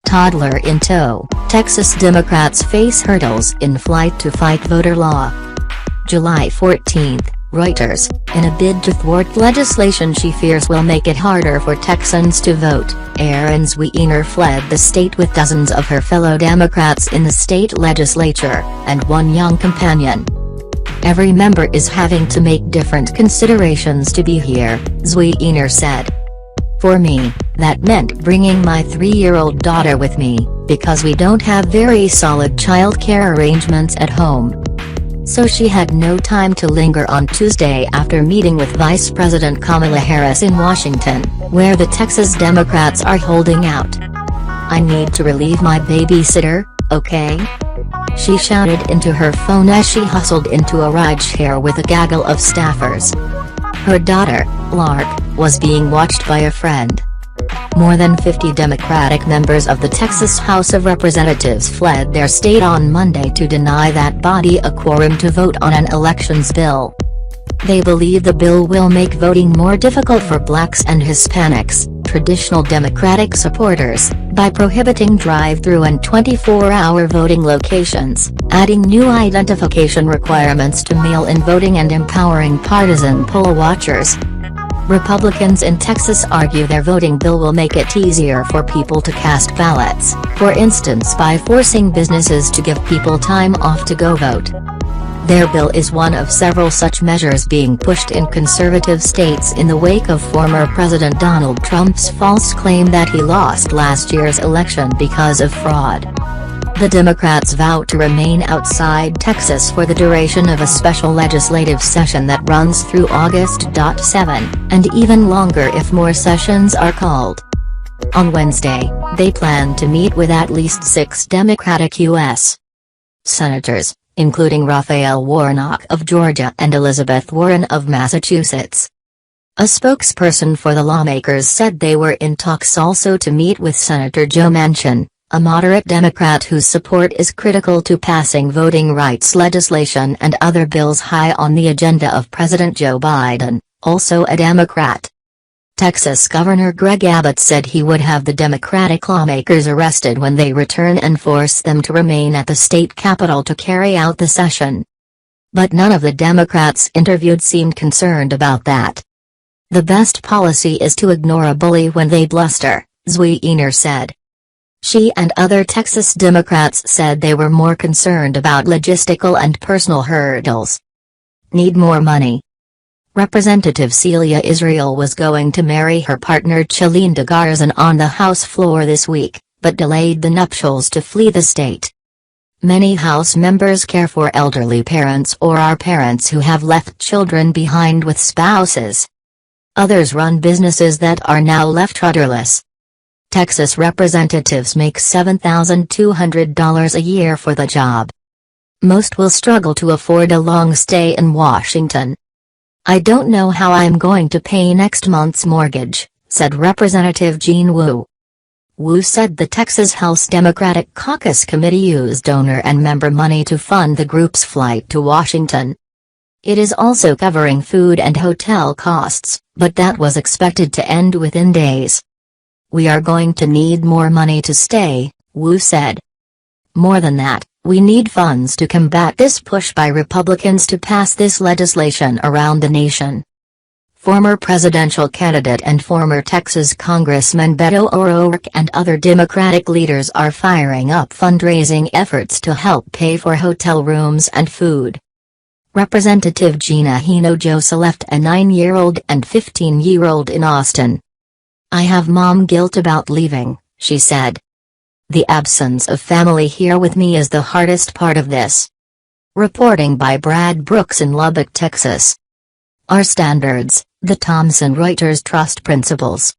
Toddler in tow, Texas Democrats face hurdles in flight to fight voter law. July 14, Reuters, in a bid to thwart legislation she fears will make it harder for Texans to vote, Zwiener fled the state with dozens of her fellow Democrats in the state legislature, and one young companion. "Every member is having to make different considerations to be here," Zwiener said. "For me, that meant bringing my 3-year-old daughter with me, because we don't have very solid childcare arrangements at home." So she had no time to linger on Tuesday after meeting with Vice President Kamala Harris in Washington, where the Texas Democrats are holding out. "I need to relieve my babysitter, okay?" she shouted into her phone as she hustled into a rideshare with a gaggle of staffers. Her daughter, Lark, was being watched by a friend. More than 50 Democratic members of the Texas House of Representatives fled their state on Monday to deny that body a quorum to vote on an elections bill. They believe the bill will make voting more difficult for blacks and Hispanics, traditional Democratic supporters, by prohibiting drive-through and 24-hour voting locations, adding new identification requirements to mail-in voting and empowering partisan poll watchers. Republicans in Texas argue their voting bill will make it easier for people to cast ballots, for instance by forcing businesses to give people time off to go vote. Their bill is one of several such measures being pushed in conservative states in the wake of former President Donald Trump's false claim that he lost last year's election because of fraud. The Democrats vow to remain outside Texas for the duration of a special legislative session that runs through August 7, and even longer if more sessions are called. On Wednesday, they plan to meet with at least 6 Democratic U.S. senators, including Raphael Warnock of Georgia and Elizabeth Warren of Massachusetts. A spokesperson for the lawmakers said they were in talks also to meet with Senator Joe Manchin, a moderate Democrat whose support is critical to passing voting rights legislation and other bills high on the agenda of President Joe Biden, also a Democrat. Texas Governor Greg Abbott said he would have the Democratic lawmakers arrested when they return and force them to remain at the state capitol to carry out the session. But none of the Democrats interviewed seemed concerned about that. "The best policy is to ignore a bully when they bluster," Zwiener said. She and other Texas Democrats said they were more concerned about logistical and personal hurdles. Need more money. Representative Celia Israel was going to marry her partner Chelinda Garzon on the House floor this week, but delayed the nuptials to flee the state. Many House members care for elderly parents or are parents who have left children behind with spouses. Others run businesses that are now left rudderless. Texas representatives make $7,200 a year for the job. Most will struggle to afford a long stay in Washington. "I don't know how I'm going to pay next month's mortgage," said Representative Jean Wu. Wu said the Texas House Democratic Caucus Committee used donor and member money to fund the group's flight to Washington. It is also covering food and hotel costs, but that was expected to end within days. "We are going to need more money to stay," Wu said. "More than that, we need funds to combat this push by Republicans to pass this legislation around the nation." Former presidential candidate and former Texas Congressman Beto O'Rourke and other Democratic leaders are firing up fundraising efforts to help pay for hotel rooms and food. Representative Gina Hinojosa left a 9-year-old and 15-year-old in Austin. "I have mom guilt about leaving," she said. "The absence of family here with me is the hardest part of this." Reporting by Brad Brooks in Lubbock, Texas. Our standards, the Thomson Reuters Trust Principles.